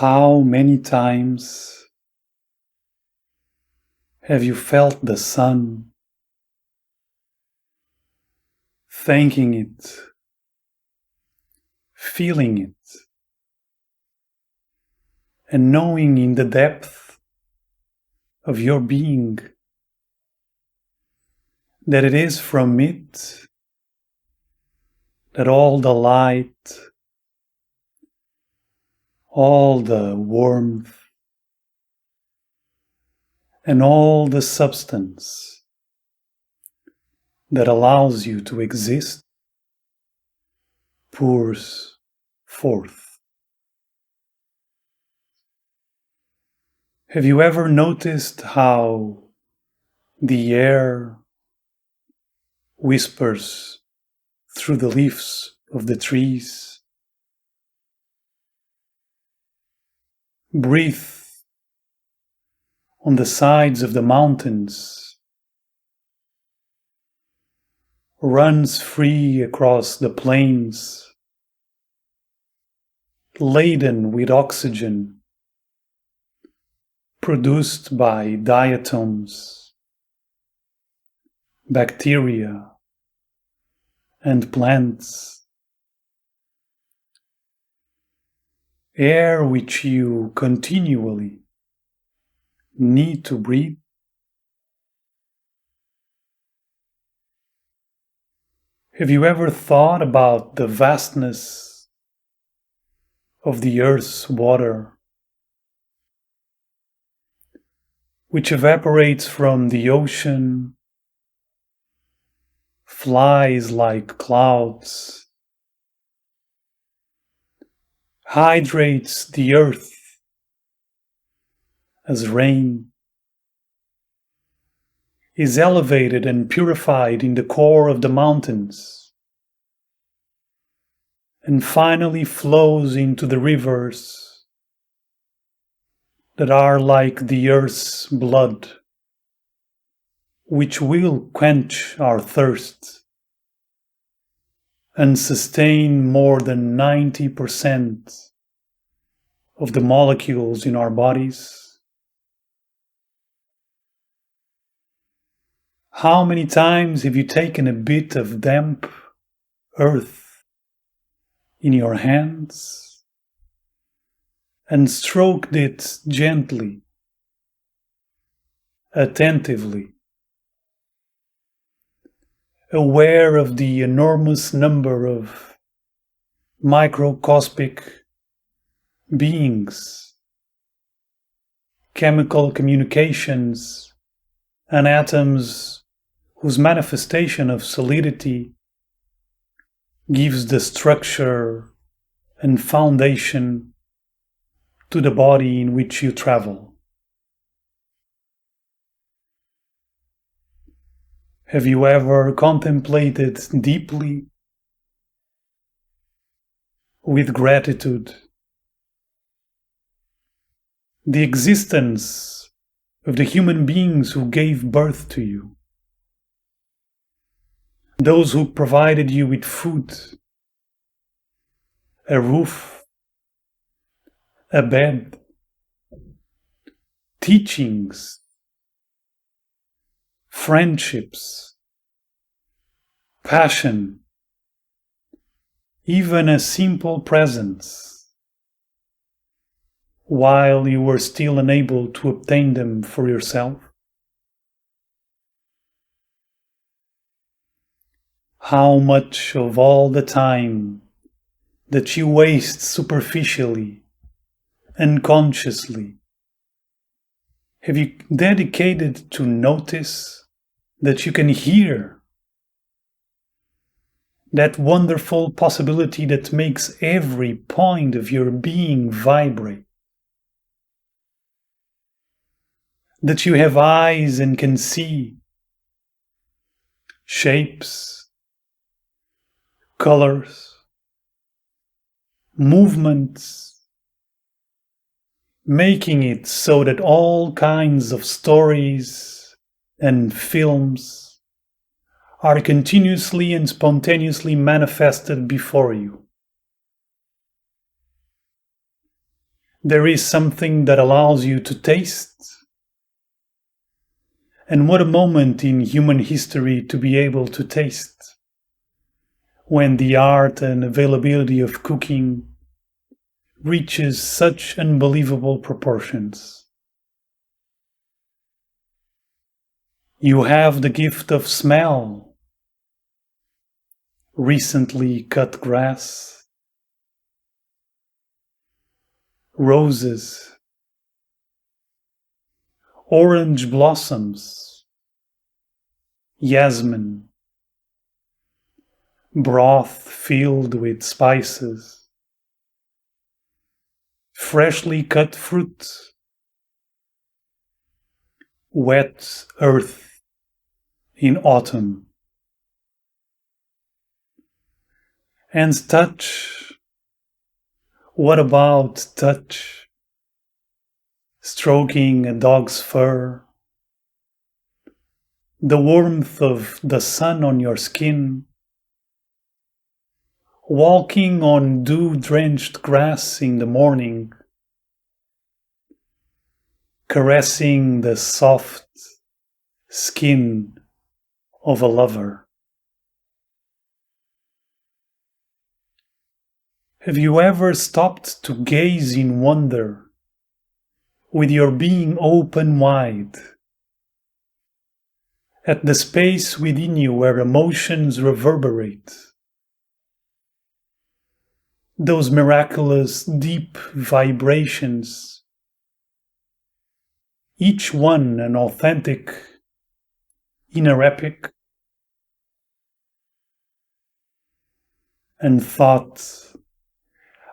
How many times have you felt the sun, thanking it, feeling it, and knowing in the depth of your being that it is from it that all the light, all the warmth, and all the substance that allows you to exist pours forth. Have you ever noticed how the air whispers through the leaves of the trees? Breathe on the sides of the mountains, runs free across the plains, laden with oxygen produced by diatoms, bacteria, and plants. Air which you continually need to breathe. Have you ever thought about the vastness of the earth's water, which evaporates from the ocean, flies like clouds, hydrates the earth as rain, is elevated and purified in the core of the mountains, and finally flows into the rivers that are like the earth's blood, which will quench our thirst and sustain more than 90% of the molecules in our bodies. How many times have you taken a bit of damp earth in your hands and stroked it gently, attentively, aware of the enormous number of microscopic beings, chemical communications, and atoms whose manifestation of solidity gives the structure and foundation to the body in which you travel? Have you ever contemplated deeply, with gratitude, the existence of the human beings who gave birth to you? Those who provided you with food, a roof, a bed, teachings, friendships, passion, even a simple presence, while you were still unable to obtain them for yourself? How much of all the time that you waste superficially, unconsciously, have you dedicated to notice that you can hear that wonderful possibility that makes every point of your being vibrate? That you have eyes and can see shapes, colors, movements, making it so that all kinds of stories and films are continuously and spontaneously manifested before you. there is something that allows you to taste. And what a moment in human history to be able to taste, when the art and availability of cooking reaches such unbelievable proportions. You have the gift of smell, recently cut grass, roses, orange blossoms, jasmine, broth filled with spices, freshly cut fruit, wet earth in autumn. And touch. What about touch? Stroking a dog's fur, the warmth of the sun on your skin, walking on dew-drenched grass in the morning, caressing the soft skin of a lover. Have you ever stopped to gaze in wonder, with your being open wide, at the space within you where emotions reverberate? Those miraculous deep vibrations, each one an authentic inner epic, and thought,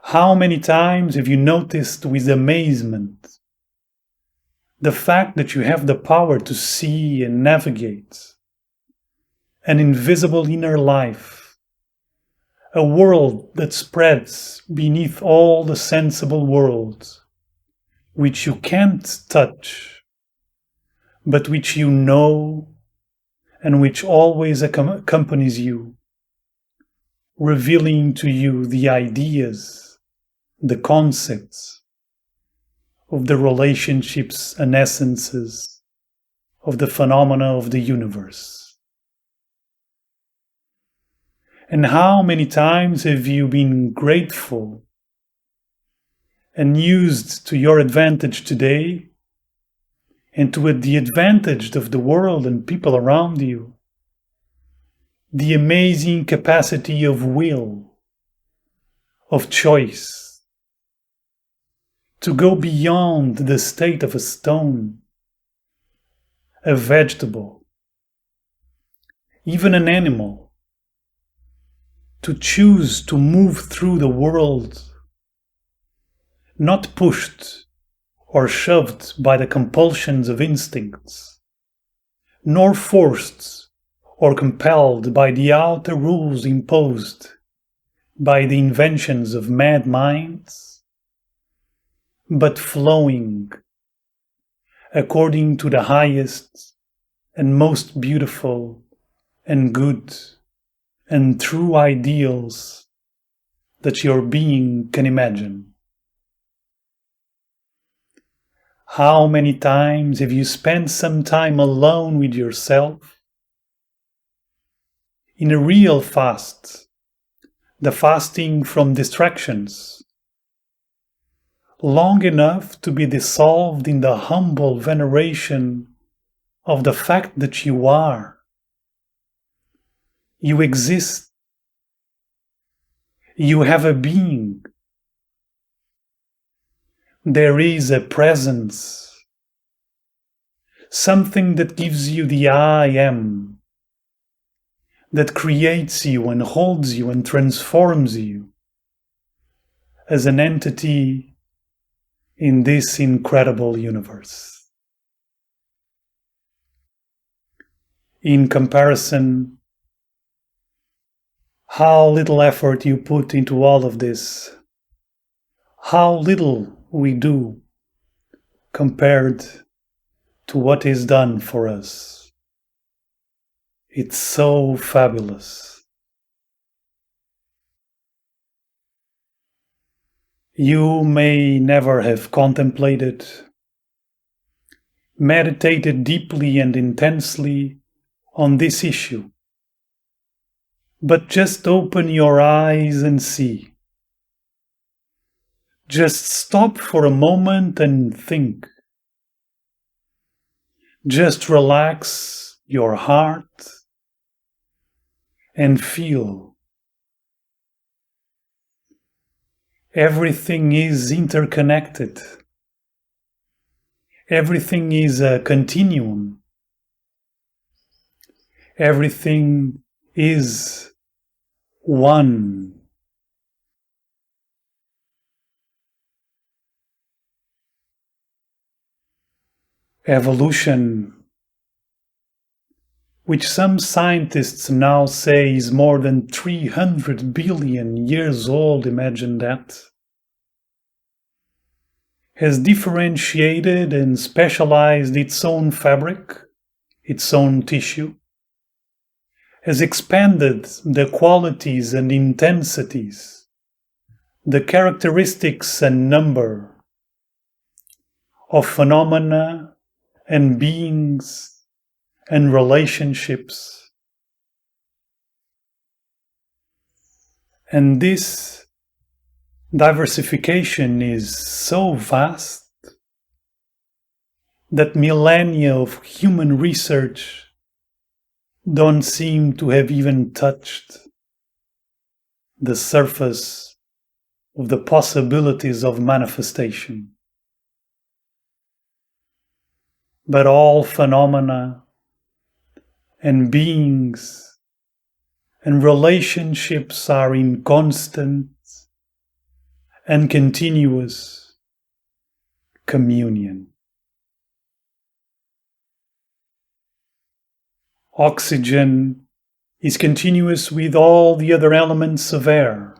how many times have you noticed with amazement the fact that you have the power to see and navigate an invisible inner life, a world that spreads beneath all the sensible world, which you can't touch, but which you know and which always accompanies you, revealing to you the ideas, the concepts of the relationships and essences of the phenomena of the universe. And how many times have you been grateful and used to your advantage today and to the advantage of the world and people around you the amazing capacity of will, of choice, to go beyond the state of a stone, a vegetable, even an animal, to choose to move through the world, not pushed or shoved by the compulsions of instincts, nor forced or compelled by the outer rules imposed by the inventions of mad minds, but flowing according to the highest and most beautiful and good and true ideals that your being can imagine. How many times have you spent some time alone with yourself in a real fast, the fasting from distractions, long enough to be dissolved in the humble veneration of the fact that you are. You exist. You have a being. There is a presence, something that gives you the I am, that creates you and holds you and transforms you as an entity in this incredible universe. In comparison, how little effort you put into all of this, how little we do compared to what is done for us. It's so fabulous. You may never have contemplated, meditated deeply and intensely on this issue, but just open your eyes and see. Just stop for a moment and think. Just relax your heart and feel. Everything is interconnected. Everything is a continuum. Everything is one. Evolution, which some scientists now say is more than 300 billion years old, imagine that, has differentiated and specialized its own fabric, its own tissue, has expanded the qualities and intensities, the characteristics and number of phenomena and beings and relationships. And this diversification is so vast that millennia of human research don't seem to have even touched the surface of the possibilities of manifestation. But all phenomena and beings and relationships are in constant and continuous communion. Oxygen is continuous with all the other elements of air.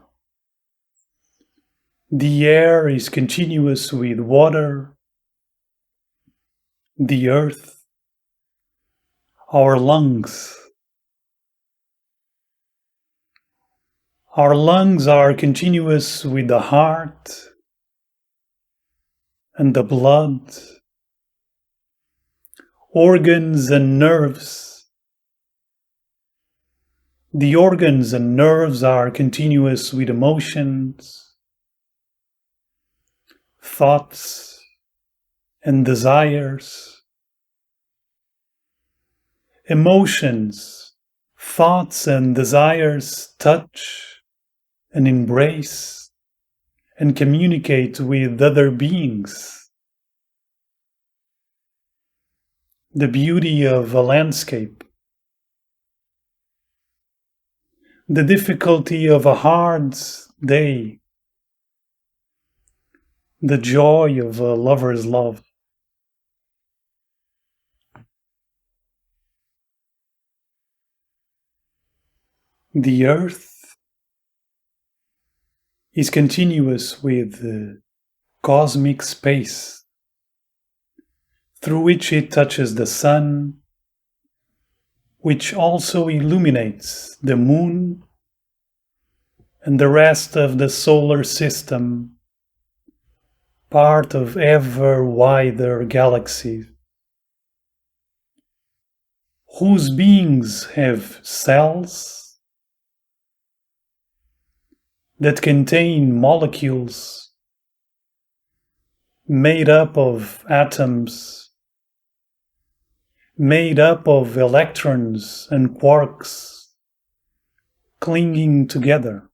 The air is continuous with water, the earth, our lungs. Our lungs are continuous with the heart and the blood, organs and nerves. The organs and nerves are continuous with emotions, thoughts, and desires. Emotions, thoughts, and desires touch and embrace and communicate with other beings. The beauty of a landscape, the difficulty of a hard day, the joy of a lover's love. The earth is continuous with the cosmic space through which it touches the sun, which also illuminates the moon and the rest of the solar system, part of ever wider galaxies, whose beings have cells that contain molecules made up of atoms, made up of electrons and quarks clinging together.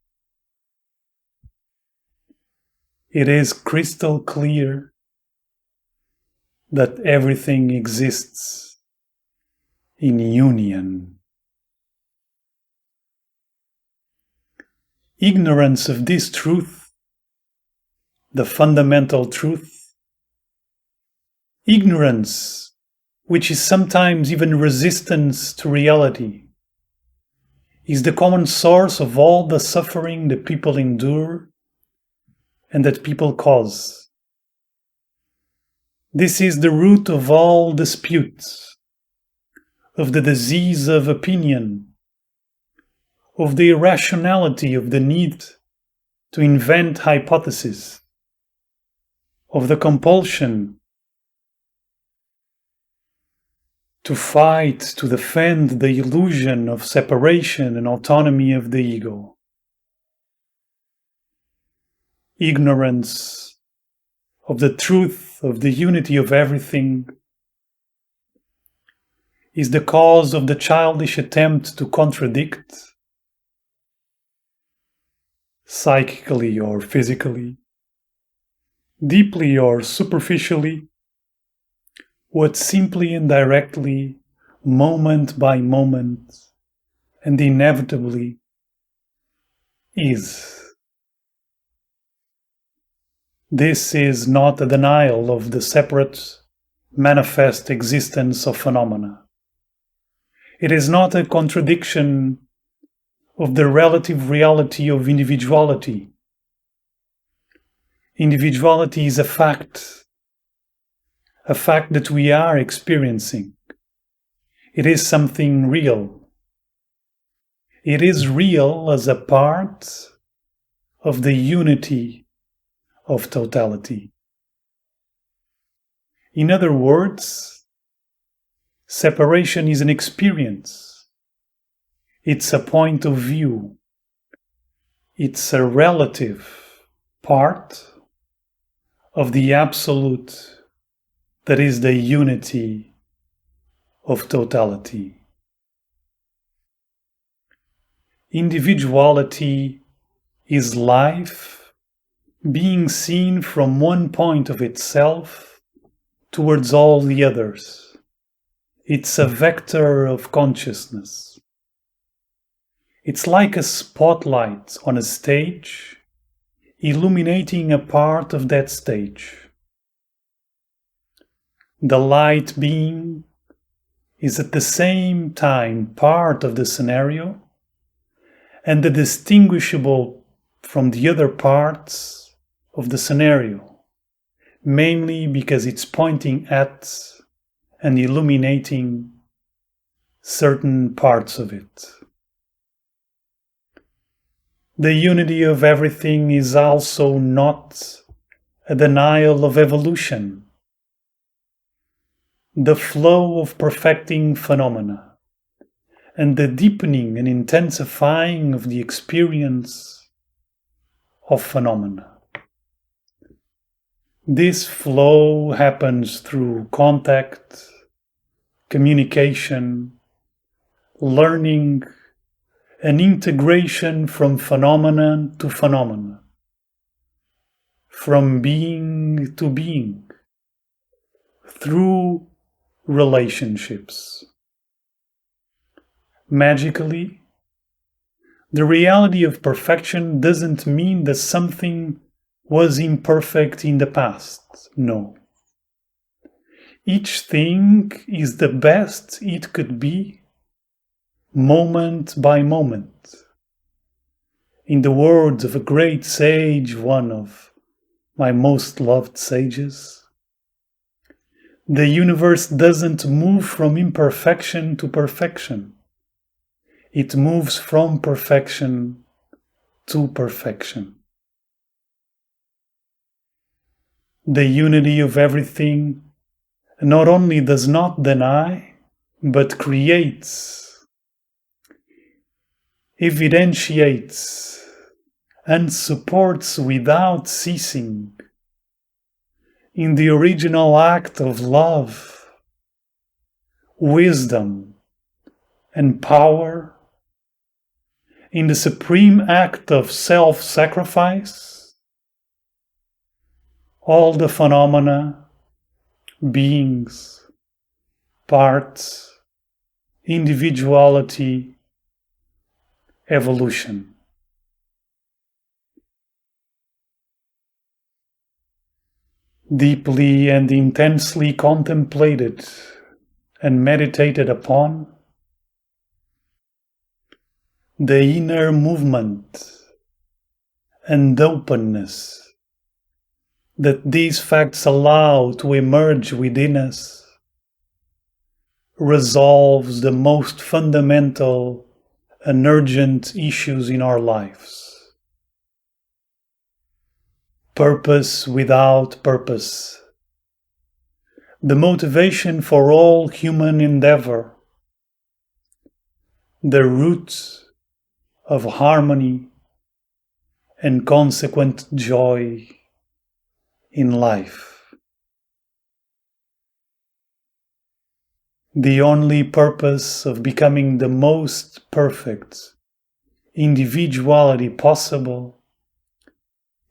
It is crystal clear that everything exists in union. Ignorance of this truth, the fundamental truth, ignorance which is sometimes even resistance to reality, is the common source of all the suffering that people endure and that people cause. This is the root of all disputes, of the disease of opinion, of the irrationality of the need to invent hypotheses, of the compulsion to fight, to defend the illusion of separation and autonomy of the ego. Ignorance of the truth of the unity of everything is the cause of the childish attempt to contradict, psychically or physically, deeply or superficially, what simply and directly, moment by moment, and inevitably is. This is not a denial of the separate, manifest existence of phenomena. It is not a contradiction of the relative reality of individuality. Individuality is a fact that we are experiencing. It is something real. It is real as a part of the unity of totality. In other words, separation is an experience. It's a point of view. It's a relative part of the absolute that is the unity of totality. Individuality is life being seen from one point of itself towards all the others. It's a vector of consciousness. It's like a spotlight on a stage, illuminating a part of that stage. The light being is at the same time part of the scenario and the distinguishable from the other parts of the scenario, mainly because it's pointing at and illuminating certain parts of it. The unity of everything is also not a denial of evolution, the flow of perfecting phenomena, and the deepening and intensifying of the experience of phenomena. This flow happens through contact, communication, learning, and integration from phenomenon to phenomenon, from being to being, through relationships. Magically, the reality of perfection doesn't mean that something was imperfect in the past. No. Each thing is the best it could be, moment by moment. In the words of a great sage, one of my most loved sages, the universe doesn't move from imperfection to perfection. It moves from perfection to perfection. The unity of everything not only does not deny, but creates, evidentiates, and supports without ceasing in the original act of love, wisdom, and power, in the supreme act of self-sacrifice, all the phenomena, beings, parts, individuality, evolution. Deeply and intensely contemplated and meditated upon, the inner movement and openness that these facts allow to emerge within us resolves the most fundamental and urgent issues in our lives. purpose without purpose, the motivation for all human endeavor, the root of harmony and consequent joy in life. The only purpose of becoming the most perfect individuality possible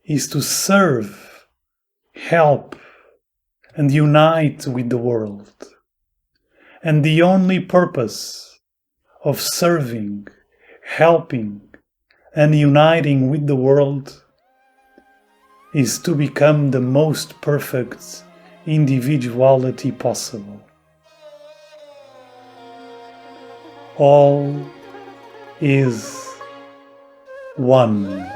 is to serve, help, and unite with the world. And the only purpose of serving, helping, and uniting with the world is to become the most perfect individuality possible. All is one.